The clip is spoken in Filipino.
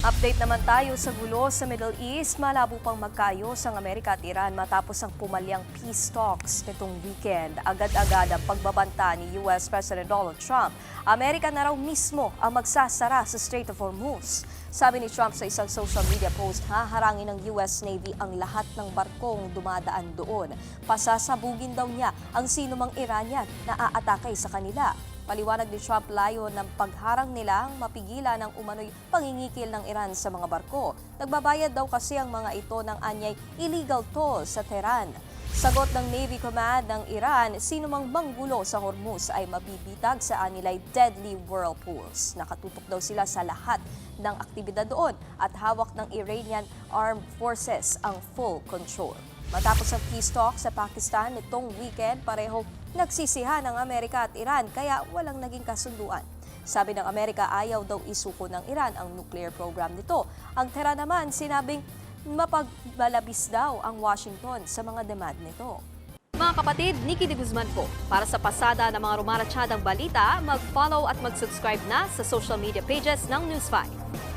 Update naman tayo sa gulo sa Middle East. Malabo pang magkaayos ang Amerika at Iran matapos ang pumalyang peace talks nitong weekend. Agad-agad ang pagbabanta ni US President Donald Trump. Amerika na raw mismo ang magsasara sa Strait of Hormuz. Sabi ni Trump sa isang social media post, haharangin ng US Navy ang lahat ng barkong dumadaan doon. Pasasabugin daw niya ang sinumang Iranian na aatake sa kanila. Paliwanag ni Trump, layo ng pagharang nilang mapigilan ang umano'y pangingikil ng Iran sa mga barko. Nagbabayad daw kasi ang mga ito ng anyay illegal toll sa Tehran. Sagot ng Navy Command ng Iran, sinumang manggulo sa Hormuz ay mabibitag sa anilay deadly whirlpools. Nakatutok daw sila sa lahat ng aktibidad doon at hawak ng Iranian Armed Forces ang full control. Matapos ang peace talk sa Pakistan nitong weekend, pareho nagsisihan ng Amerika at Iran kaya walang naging kasunduan. Sabi ng Amerika, ayaw daw isuko ng Iran ang nuclear program nito. Ang Tehran naman sinabing mapagbalabis daw ang Washington sa mga demand nito. Mga kapatid, Nikki de Guzman po. Para sa pasada ng mga rumaratsyadang balita, mag-follow at mag-subscribe na sa social media pages ng News 5.